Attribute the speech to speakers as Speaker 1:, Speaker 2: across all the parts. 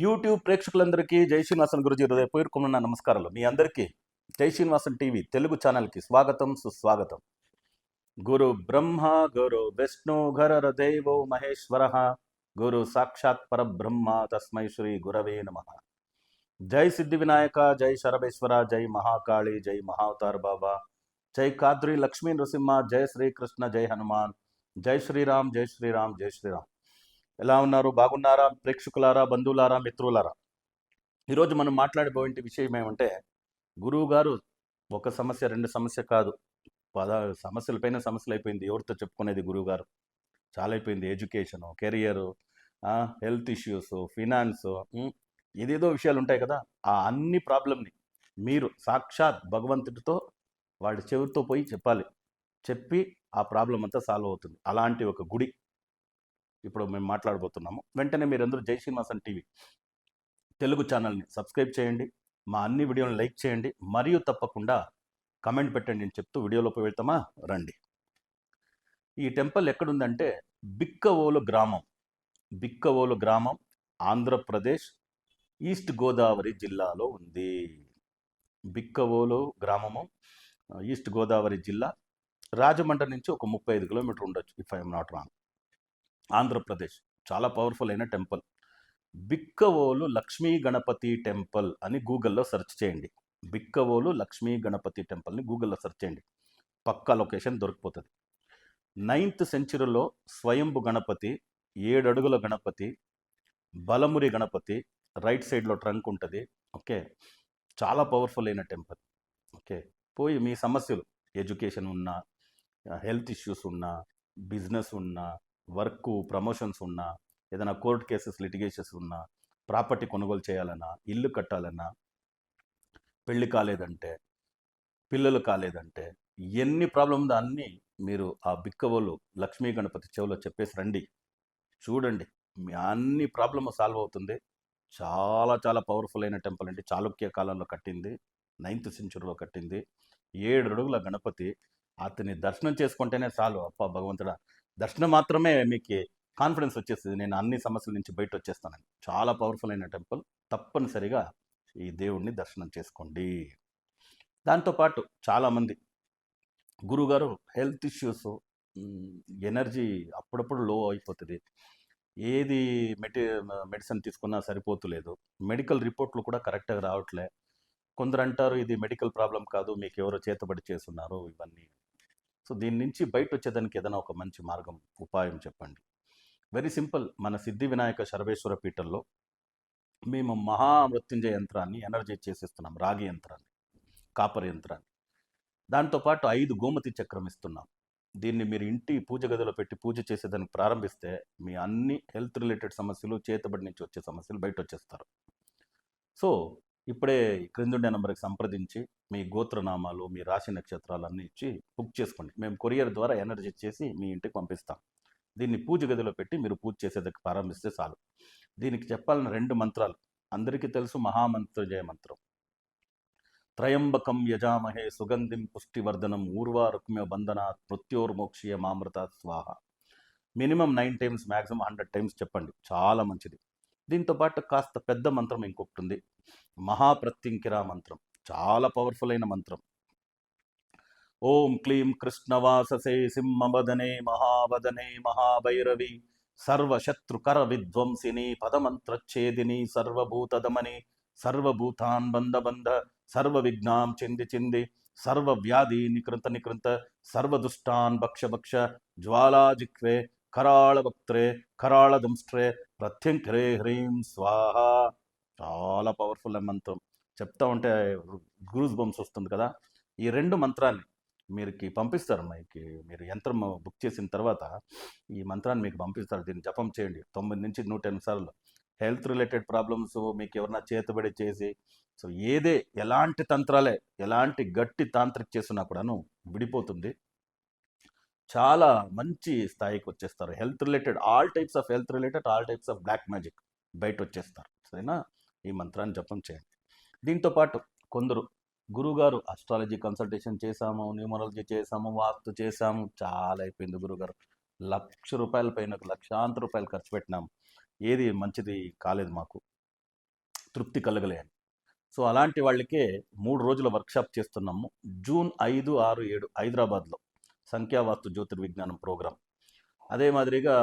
Speaker 1: YouTube ప్రేక్షకులందరికీ జై శ్రీనివాసన్ గురుజీ హృదయపూర్వకమైన నమస్కారాలు. మీ అందరికీ జై శ్రీనివాసన్ టీవీ తెలుగు ఛానల్కి స్వాగతం, సుస్వాగతం. గురు బ్రహ్మ గురు విష్ణు గురుర్ దేవో మహేశ్వర గురు సాక్షాత్ పరబ్రహ్మ తస్మై శ్రీ గురవే నమః. జై సిద్ధి వినాయక, జై శరభేశ్వర, జై మహాకాళి, జై మహావతార్ బాబా, జై కాద్రి లక్ష్మీ నృసింహ, జై శ్రీకృష్ణ, జై హనుమాన్, జై శ్రీరామ్, జై శ్రీరామ్, జై శ్రీరామ్. ఎలా ఉన్నారు? బాగున్నారా? ప్రేక్షకులారా, బంధువులారా, మిత్రులారా, ఈరోజు మనం మాట్లాడబోయే విషయం ఏమంటే, గురువు గారు ఒక సమస్య రెండు సమస్య కాదు, సమస్యలపైన సమస్యలు అయిపోయింది. ఎవరితో చెప్పుకునేది? గురువు గారు చాలా అయిపోయింది. Education, career, health issues, finance, ఏదేదో విషయాలు ఉంటాయి కదా. ఆ అన్ని ప్రాబ్లమ్ని మీరు సాక్షాత్ భగవంతుడితో వాడి చెవితో పోయి చెప్పాలి. చెప్పి ఆ ప్రాబ్లం అంతా సాల్వ్ అవుతుంది. అలాంటి ఒక గుడి ఇప్పుడు మేము మాట్లాడబోతున్నాము. వెంటనే మీరందరూ జై శ్రీనివాసన్ టీవీ తెలుగు ఛానల్ని సబ్స్క్రైబ్ చేయండి, మా అన్ని వీడియోలను లైక్ చేయండి, మరియు తప్పకుండా కమెంట్ పెట్టండి అని చెప్తూ వీడియోలోకి వెళ్తామా రండి. ఈ టెంపుల్ ఎక్కడుందంటే బిక్కవోలు గ్రామం ఆంధ్రప్రదేశ్ ఈస్ట్ గోదావరి జిల్లాలో ఉంది. బిక్కవోలు గ్రామము ఈస్ట్ గోదావరి జిల్లా, రాజమండ్రి నుంచి ఒక 35 కిలోమీటర్ ఉండొచ్చు, if I'm not wrong. Andhra Pradesh చాలా పవర్ఫుల్ అయిన టెంపుల్. బిక్కవోలు లక్ష్మీ గణపతి టెంపుల్ అని గూగుల్లో సెర్చ్ చేయండి. బిక్కవోలు లక్ష్మీ గణపతి టెంపుల్ని గూగుల్లో సెర్చ్ చేయండి, పక్కా లొకేషన్ దొరికిపోతుంది. 9th సెంచరీలో స్వయంభు గణపతి, 7 అడుగుల గణపతి, బలమురి గణపతి, రైట్ సైడ్లో ట్రంక్ ఉంటుంది. ఓకే, చాలా పవర్ఫుల్ అయిన టెంపుల్. ఓకే, పోయి మీ సమస్యలు, ఎడ్యుకేషన్ ఉన్నా, హెల్త్ ఇష్యూస్ ఉన్నా, బిజినెస్ ఉన్నా, వర్క్ ప్రమోషన్స్ ఉన్నా, ఏదైనా కోర్ట్ కేసెస్ లిటిగేషన్స్ ఉన్నా, ప్రాపర్టీ కొనుగోలు చేయాలన్నా, ఇల్లు కట్టాలన్నా, పెళ్లి కాలేదంటే, పిల్లలు కాలేదంటే, ఎన్ని ప్రాబ్లం ఉందో అన్నీ మీరు ఆ బిక్కవోలు లక్ష్మీ గణపతి చెవిలో చెప్పేసి రండి. చూడండి, మీ అన్ని ప్రాబ్లమ్ సాల్వ్ అవుతుంది. చాలా చాలా పవర్ఫుల్ అయిన టెంపుల్ అండి. చాళుక్య కాలంలో కట్టింది, 9th సెంచరీలో కట్టింది. 7 అడుగుల గణపతి. అతని దర్శనం చేసుకుంటేనే చాలు, అప్ప భగవంతుడా, దర్శనం మాత్రమే మీకు కాన్ఫిడెన్స్ వచ్చేస్తుంది, నేను అన్ని సమస్యల నుంచి బయట వచ్చేస్తానని. చాలా పవర్ఫుల్ అయిన టెంపుల్. తప్పనిసరిగా ఈ దేవుణ్ణి దర్శనం చేసుకోండి. దాంతోపాటు చాలామంది గురుగారు హెల్త్ ఇష్యూస్, ఎనర్జీ అప్పుడప్పుడు లో అయిపోతుంది, ఏది మెడిసిన్ తీసుకున్నా సరిపోతులేదు, మెడికల్ రిపోర్ట్లు కూడా కరెక్ట్గా రావట్లే, కొందరు అంటారు ఇది మెడికల్ ప్రాబ్లం కాదు, మీకు ఎవరో చేతబడి చేస్తున్నారు, ఇవన్నీ. సో దీని నుంచి బయట వచ్చేదానికి ఏదైనా ఒక మంచి మార్గం, ఉపాయం చెప్పండి. Very simple. మన సిద్ధి వినాయక శరభేశ్వర పీఠంలో మేము మహామృత్యుంజయ యంత్రాన్ని ఎనర్జీ చేసిస్తున్నాం, రాగి యంత్రాన్ని, కాపర్ యంత్రాన్ని. దాంతోపాటు 5 గోమతి చక్రం ఇస్తున్నాం. దీన్ని మీరు ఇంటి పూజ గదిలో పెట్టి పూజ చేసేదానికి ప్రారంభిస్తే మీ అన్ని హెల్త్ రిలేటెడ్ సమస్యలు, చేతబడి నుంచి వచ్చే సమస్యలు బయట వచ్చేస్తారు. సో ఇప్పుడే క్రిందుండే నెంబర్కి సంప్రదించి మీ గోత్రనామాలు, మీ రాశి నక్షత్రాలన్నీ ఇచ్చి బుక్ చేసుకోండి. మేము కొరియర్ ద్వారా ఎనర్జీ చేసి మీ ఇంటికి పంపిస్తాం. దీన్ని పూజ గదిలో పెట్టి మీరు పూజ చేసేందుకు ప్రారంభిస్తే చాలు. దీనికి చెప్పాలని 2 మంత్రాలు అందరికీ తెలుసు. మహామంత్రజయ మంత్రం, త్రయంబకం యజామహే సుగంధిం పుష్టివర్ధనం ఊర్వారుక్మ్య బంధనాత్ మృత్యోర్మోక్షీయ మామృతాత్ స్వాహ. మినిమం 9 టైమ్స్, మ్యాక్సిమం 100 టైమ్స్ చెప్పండి, చాలా మంచిది. దీంతోపాటు కాస్త పెద్ద మంత్రం ఇంకొకటి ఉంది, మహాప్రత్యంకిరా మంత్రం, చాలా పవర్ఫుల్ అయిన మంత్రం. ఓం క్లీం కృష్ణవాససే సింహవదనే మహావదనే మహాభైరవి సర్వశత్రుకర విధ్వంసిని పదమంత్రచ్ఛేదిని సర్వభూతదమని సర్వభూతాన్ బంధ సర్వ విఘ్నాం చింది సర్వ వ్యాధి నికృంత సర్వదుష్టాన్ భక్ష జ్వాలాజిక్వే కరాళవక్త్రే కరాళదంష్ట్రే ప్రత్యంకరే హ్రీం స్వాహ. చాలా పవర్ఫుల్ మంత్రం. చెప్తా ఉంటే గూస్ బంప్స్ వస్తుంది కదా. ఈ 2 మంత్రాన్ని మీరుకి పంపిస్తారు. మీరు యంత్రం బుక్ చేసిన తర్వాత ఈ మంత్రాన్ని మీకు పంపిస్తారు. దీన్ని జపం చేయండి 9 నుంచి 108 సార్లు. హెల్త్ రిలేటెడ్ ప్రాబ్లమ్స్, మీకు ఎవరన్నా చేతబడి చేసి, సో ఎలాంటి తంత్రాలే, ఎలాంటి గట్టి తాంత్రిక చేస్తున్నా కూడాను విడిపోతుంది. చాలా మంచి స్థాయికి వచ్చేస్తారు. Health related, all types of health related, all types of black magic బయట వచ్చేస్తారు. సరేనా? ఈ మంత్రాన్ని జపం చేయండి. దీంతోపాటు కొందరు గురుగారు అస్ట్రాలజీ కన్సల్టేషన్ చేశాము, న్యూమరాలజీ చేశాము, వాస్తు చేశాము, చాలా అయిపోయింది గురుగారు, ₹1,00,000 పైన, లక్షాంతర రూపాయలు ఖర్చు పెట్టినాము, ఏది మంచిది కాలేదు మాకు. తృప్తి కలగలే అని. సో అలాంటి వాళ్ళకే 3 రోజుల వర్క్షాప్ చేస్తున్నాము. జూన్ 5, 6, 7 హైదరాబాద్లో సంఖ్యావాస్తు జ్యోతిర్విజ్ఞానం ప్రోగ్రాం. అదే మాదిరిగా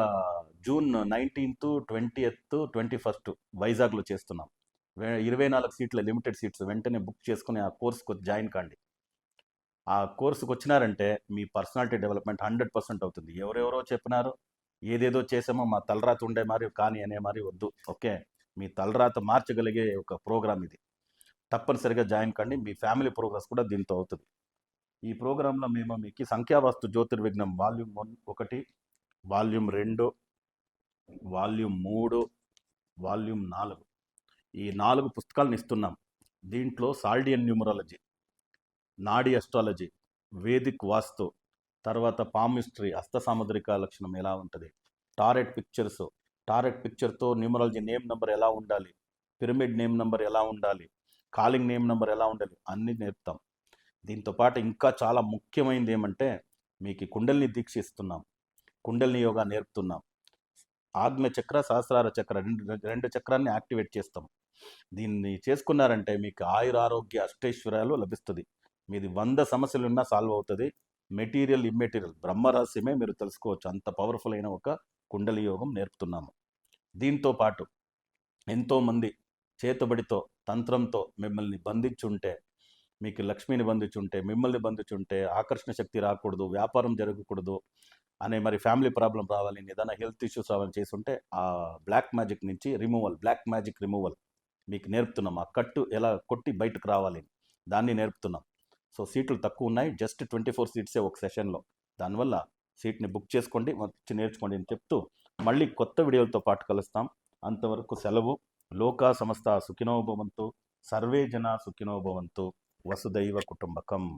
Speaker 1: జూన్ 19th, 20th, 21st వైజాగ్లో చేస్తున్నాం. 24 సీట్ల లిమిటెడ్ సీట్స్ వెంటనే బుక్ చేసుకుని ఆ కోర్సుకు జాయిన్ కాండి. ఆ కోర్సుకు వచ్చినారంటే మీ పర్సనాలిటీ డెవలప్మెంట్ 100% అవుతుంది. ఎవరెవరో చెప్పినారు, ఏదేదో చేసామో మా తలరాత ఉండే మరి కానీ అనే మరి వద్దు. ఓకే, మీ తలరాత మార్చగలిగే ఒక ప్రోగ్రామ్ ఇది. తప్పనిసరిగా జాయిన్ కండి. మీ ఫ్యామిలీ ప్రోగ్రెస్ కూడా దీంతో అవుతుంది. ఈ ప్రోగ్రాంలో మేము మీకు సంఖ్యావాస్తు జ్యోతిర్విఘ్నం వాల్యూమ్ 1, వాల్యూమ్ 2, వాల్యూమ్ 3, వాల్యూమ్ 4 ఈ 4 పుస్తకాలను ఇస్తున్నాం. దీంట్లో సాల్డియన్ న్యూమరాలజీ, నాడీ అస్ట్రాలజీ, వేదిక్ వాస్తు, తర్వాత పామిస్ట్రీ, హస్త సాముద్రిక లక్షణం ఎలా ఉంటుంది, టారెట్ పిక్చర్తో న్యూమరాలజీ నేమ్ నెంబర్ ఎలా ఉండాలి, పిరమిడ్ నేమ్ నెంబర్ ఎలా ఉండాలి, కాలింగ్ నేమ్ నెంబర్ ఎలా ఉండాలి అన్నీ నేర్పుతాం. దీంతోపాటు ఇంకా చాలా ముఖ్యమైనది ఏమంటే మీకు కుండలిని దీక్ష ఇస్తున్నాం, కుండలిని యోగా నేర్పుతున్నాం. ఆగ్నేయ చక్ర, సహస్రార చక్ర రెండు చక్రాన్ని యాక్టివేట్ చేస్తాం. దీన్ని చేసుకున్నారంటే మీకు ఆయురారోగ్య అష్టైశ్వర్యాలు లభిస్తుంది. మీది 100 సమస్యలున్నా సాల్వ్ అవుతుంది. మెటీరియల్ ఇమ్మెటీరియల్ బ్రహ్మరహస్యమే మీరు తెలుసుకోవచ్చు. అంత పవర్ఫుల్ అయిన ఒక కుండలి యోగం నేర్పుతున్నాము. దీంతో పాటు ఎంతోమంది చేతుబడితో తంత్రంతో మిమ్మల్ని బంధించుంటే, మీకు లక్ష్మిని బంధించుంటే, మిమ్మల్ని బంధించుంటే, ఆకర్షణ శక్తి రాకూడదు, వ్యాపారం జరగకూడదు అనే మరి ఫ్యామిలీ ప్రాబ్లం రావాలి, ఏదైనా హెల్త్ ఇష్యూస్ రావాలని చేస్తుంటే ఆ బ్లాక్ మ్యాజిక్ నుంచి బ్లాక్ మ్యాజిక్ రిమూవల్ మీకు నేర్పుతున్నాం. ఆ కట్టు ఎలా కొట్టి బయటకు రావాలి దాన్ని నేర్పుతున్నాం. సో సీట్లు తక్కువ ఉన్నాయి, జస్ట్ 24 సీట్సే ఒక సెషన్లో. దానివల్ల సీట్ని బుక్ చేసుకోండి, వచ్చి నేర్చుకోండి అని చెప్తూ మళ్ళీ కొత్త వీడియోలతో పాటు కలుస్తాం. అంతవరకు సెలవు. లోకా సమస్త సుఖినో భవంతు, సర్వే జన సుఖినో భవంతు, వసుదైవ కుటుంబకం.